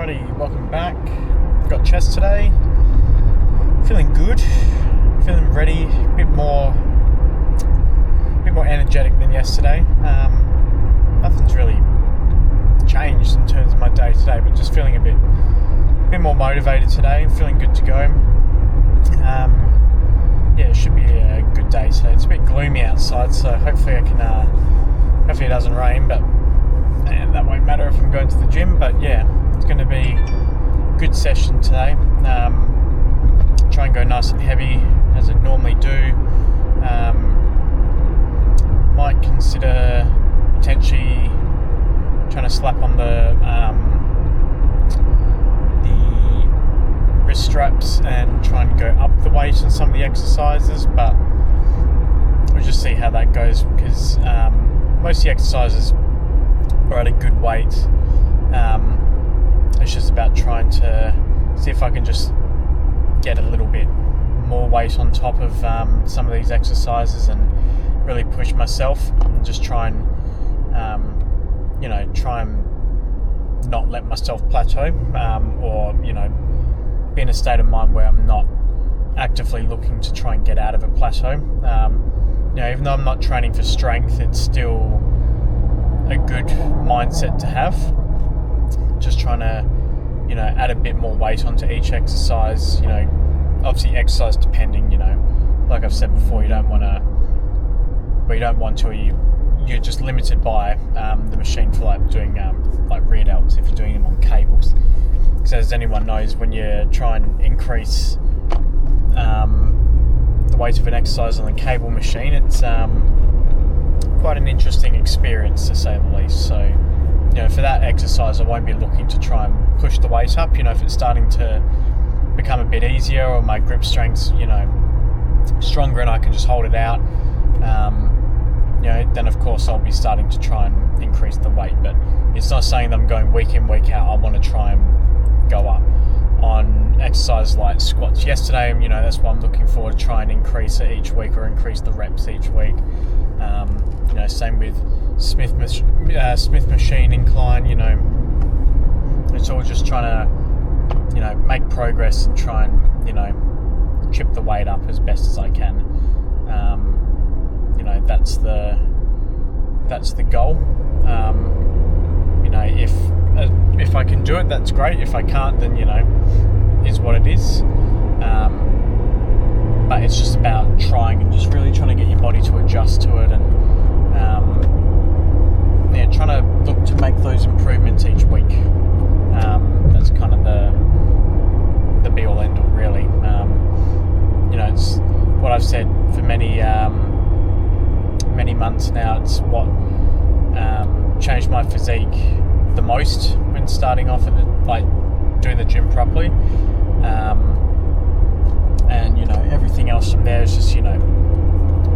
Alrighty, welcome back. Got chest today. Feeling good. Feeling ready. A bit more energetic than yesterday. Nothing's really changed in terms of my day today, but just feeling a bit more motivated today. Feeling good to go. It should be a good day today. It's a bit gloomy outside, so hopefully hopefully it doesn't rain, but that won't matter if I'm going to the gym. But yeah, it's going to be a good session today. Try and go nice and heavy as I normally do. Might consider potentially trying to slap on the wrist straps and try and go up the weight on some of the exercises, but we'll just see how that goes, because most of the exercises are at a good weight. It's just about trying to see if I can just get a little bit more weight on top of some of these exercises and really push myself and just try and not let myself plateau, or be in a state of mind where I'm not actively looking to try and get out of a plateau. Even though I'm not training for strength, it's still a good mindset to have. Just trying to add a bit more weight onto each exercise. Obviously exercise depending. Like I've said before, you don't want to, or you're just limited by the machine for doing rear delts if you're doing them on cables. Because as anyone knows, when you try and increase the weight of an exercise on a cable machine, it's quite an interesting experience, to say the least. So for that exercise, I won't be looking to try and push the weight up. If it's starting to become a bit easier, or my grip strength's stronger and I can just hold it out, then of course I'll be starting to try and increase the weight. But it's not saying that I'm going week in, week out. I want to try and go up on exercises like squats. Yesterday, that's what I'm looking for, to try and increase it each week, or increase the reps each week. Same with Smith machine incline. It's all just trying to make progress and try and chip the weight up as best as I can. That's the goal. If I can do it, that's great. If I can't, then is what it is. But it's just about trying and just really trying to get your body to adjust to it, and trying to look to make those improvements each week. That's kind of the be all end all, really. It's what I've said for many months now. It's what changed my physique the most when starting off doing the gym properly. And everything else from there is just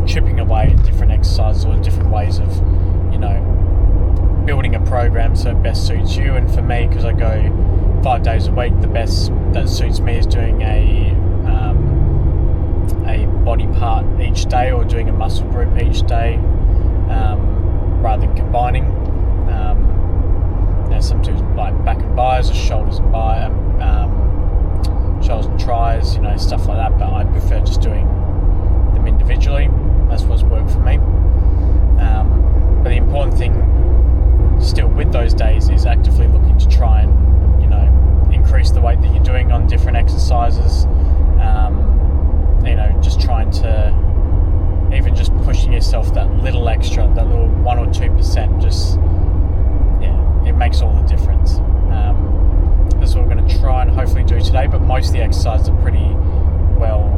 chipping away at different exercises or different ways of building a program so it best suits you. And for me, because I go 5 days a week, the best that suits me is doing a body part each day, or doing a muscle group each day, rather than combining. Sometimes like back and bis, or shoulders and tries, stuff like that. But I prefer just doing them individually. That's what's worked for me. But the important thing still with those days is actively looking to try and increase the weight that you're doing on different exercises. Just trying to, even just pushing yourself that little extra, that little 1 or 2%, just it makes all the difference. This is what we're going to try and hopefully do today. But most of the exercises are pretty well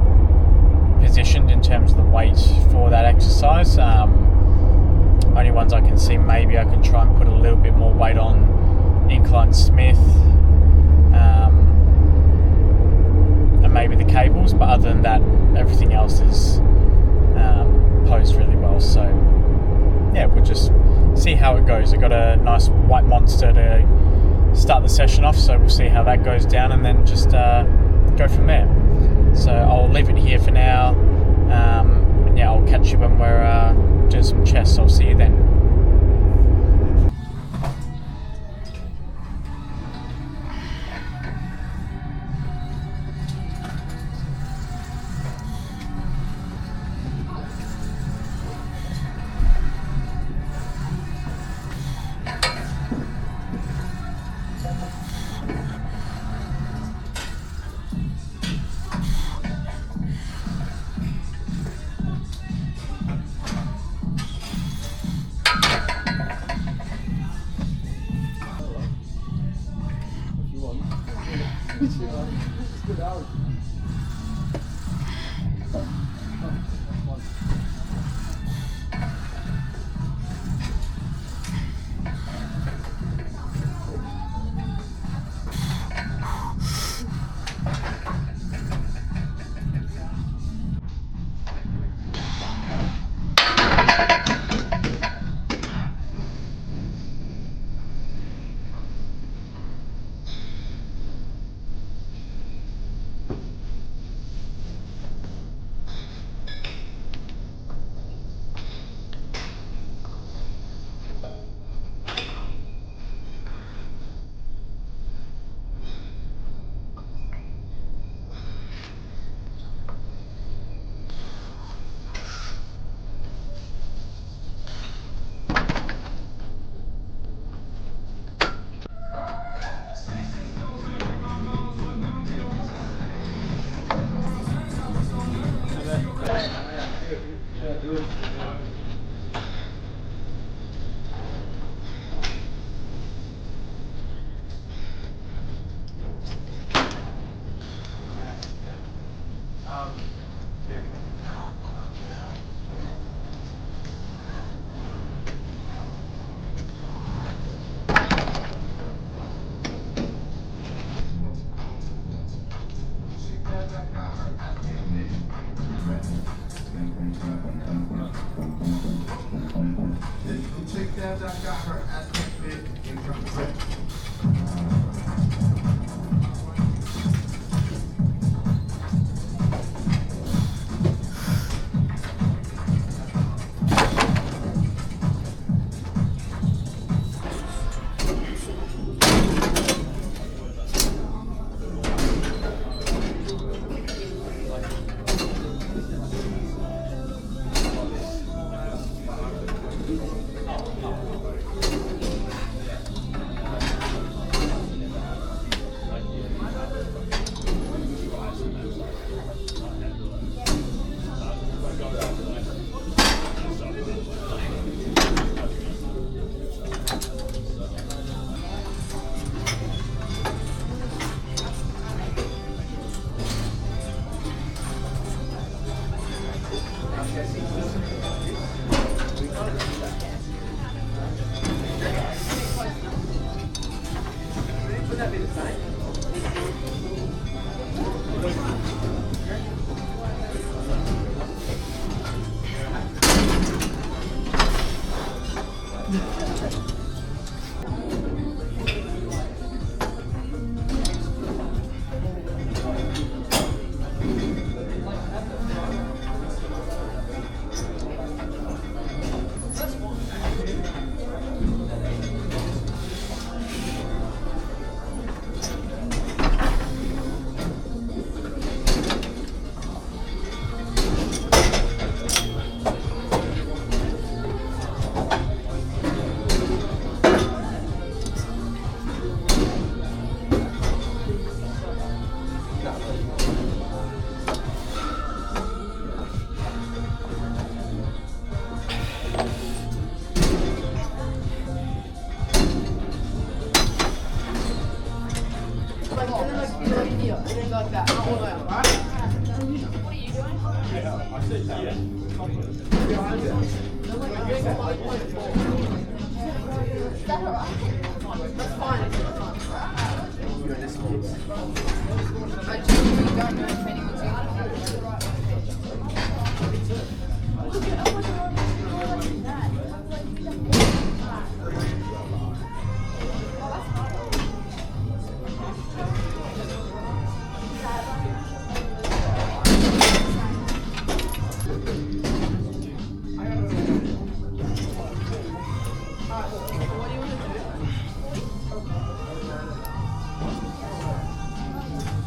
positioned in terms of the weight for that exercise. Only ones I can see maybe I can try and put a little bit more weight on Incline Smith, and maybe the cables, but other than that, everything else is posed really well. So we'll just see how it goes. I got a nice white monster to start the session off, so we'll see how that goes down, and then just go from there. So I'll leave it here for now. I'll catch you when we're doing some chest. I'll see you then.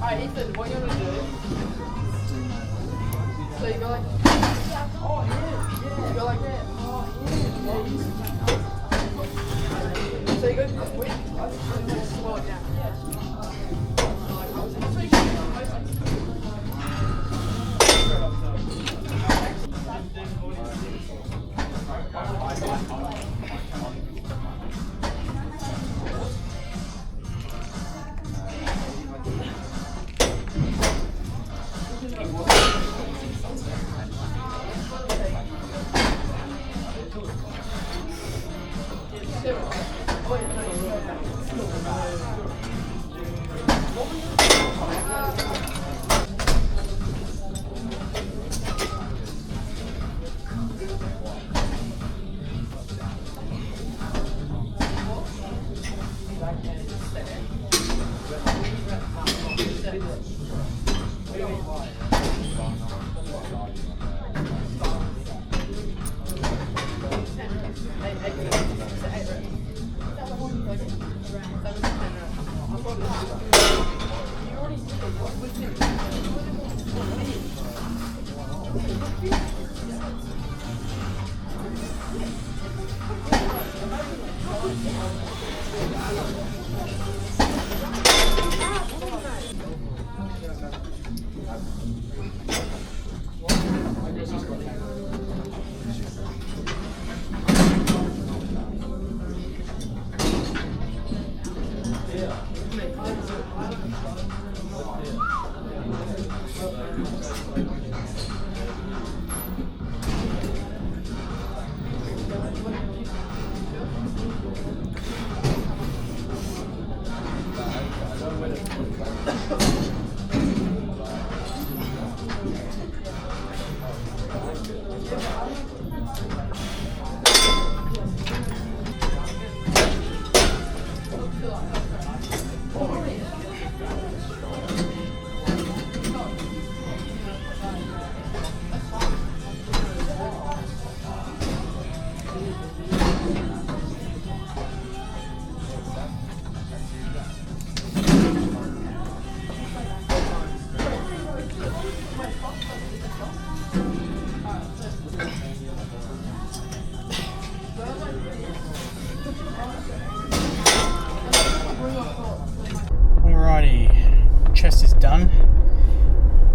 Alright, Ethan, what you want to do? So you go like, oh yeah, you go like that, oh yeah. So you go quick, slow it down. Chest is done.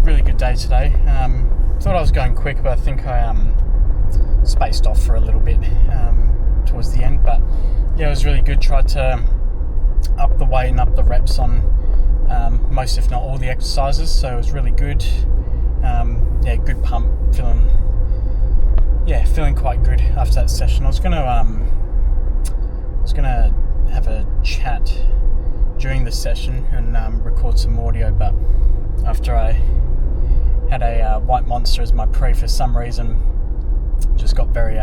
Really good day today. Thought I was going quick, but I think I spaced off for a little bit towards the end. But yeah, it was really good. Tried to up the weight and up the reps on most, if not all, the exercises. So it was really good. Yeah, good pump. Feeling quite good after that session. I was gonna have a chat during the session and record some audio, but after I had a white monster as my pre for some reason, just got very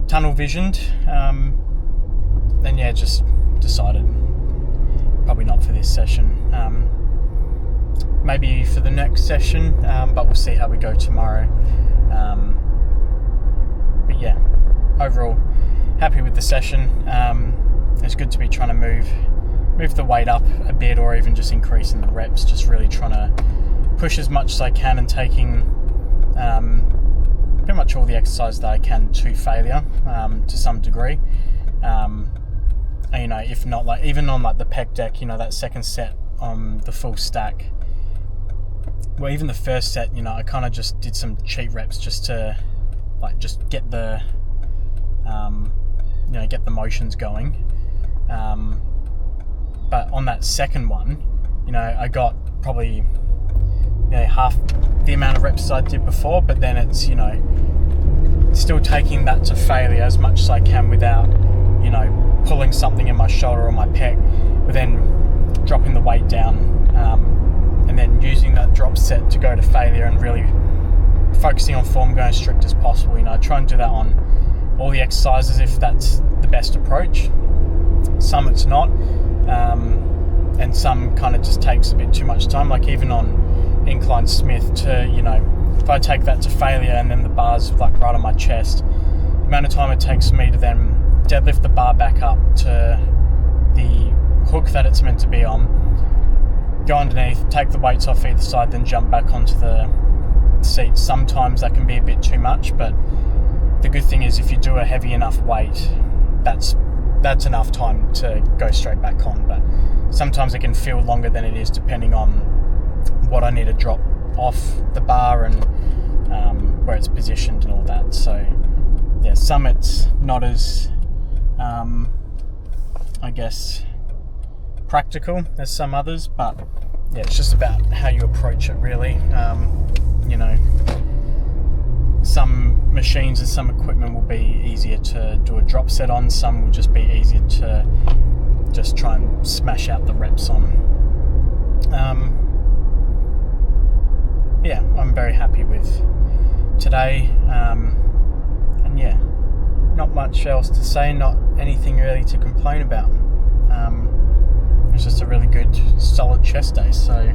tunnel visioned, then yeah, just decided probably not for this session, maybe for the next session, but we'll see how we go tomorrow. But yeah, overall happy with the session. It's good to be trying to move the weight up a bit, or even just increasing the reps, just really trying to push as much as I can and taking pretty much all the exercise that I can to failure to some degree. And, you know, if not, like even on like the Pec Deck, you know, that second set on the full stack, well, even the first set, you know, I kind of just did some cheat reps just to like just get the get the motions going. But on that second one, you know, I got probably half the amount of reps I did before, but then it's, you know, still taking that to failure as much as I can without, you know, pulling something in my shoulder or my pec, but then dropping the weight down, and then using that drop set to go to failure and really focusing on form, going as strict as possible. You know, I try and do that on all the exercises if that's the best approach. Some it's not. And some kind of just takes a bit too much time, like even on Incline Smith, to, you know, if I take that to failure and then the bar's like right on my chest, the amount of time it takes for me to then deadlift the bar back up to the hook that it's meant to be on, go underneath, take the weights off either side, then jump back onto the seat. Sometimes that can be a bit too much, but the good thing is if you do a heavy enough weight, that's enough time to go straight back on. But sometimes it can feel longer than it is, depending on what I need to drop off the bar and where it's positioned and all that. So yeah, some it's not as I guess practical as some others, but yeah, it's just about how you approach it really. You know, some machines and some equipment will be easier to do a drop set on, some will just be easier to just try and smash out the reps on. Yeah, I'm very happy with today, and yeah, not much else to say, not anything really to complain about. It's just a really good solid chest day, so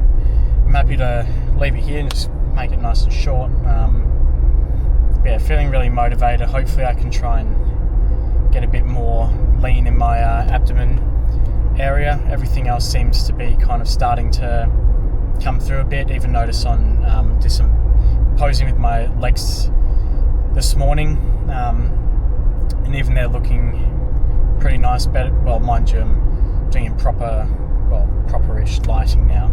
I'm happy to leave it here and just make it nice and short. Yeah, feeling really motivated. Hopefully I can try and get a bit more lean in my abdomen area. Everything else seems to be kind of starting to come through a bit. Even notice on did some posing with my legs this morning, and even they're looking pretty nice. Better, well, mind you, I'm doing in proper-ish lighting now,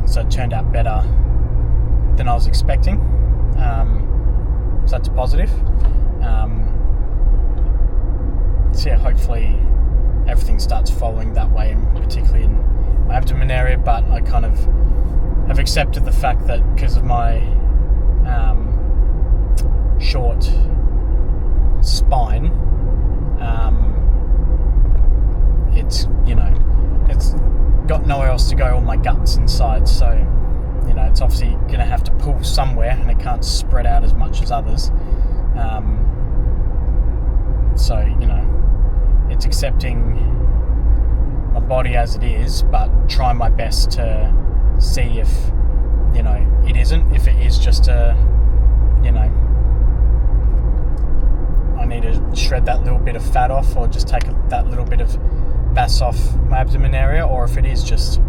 so it turned out better than I was expecting. So that's a positive. So yeah, hopefully everything starts following that way, and particularly in my abdomen area. But I kind of have accepted the fact that because of my short spine, it's got nowhere else to go. All my guts inside, so it's obviously going to have to pull somewhere, and it can't spread out as much as others. So it's accepting my body as it is, but trying my best to see if it isn't. If it is just I need to shred that little bit of fat off, or just take that little bit of mass off my abdomen area, or if it is just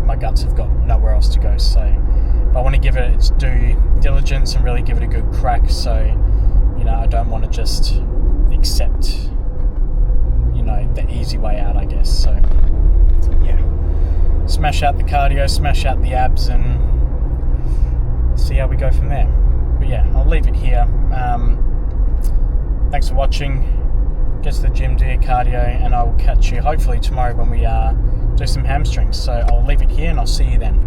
my guts have got nowhere else to go. So I want to give it its due diligence and really give it a good crack. So I don't want to just accept the easy way out, I guess. So yeah, smash out the cardio, smash out the abs, and see how we go from there. But yeah, I'll leave it here. Thanks for watching. Get to the gym, do your cardio, and I will catch you hopefully tomorrow when we do some hamstrings. So I'll leave it here, and I'll see you then.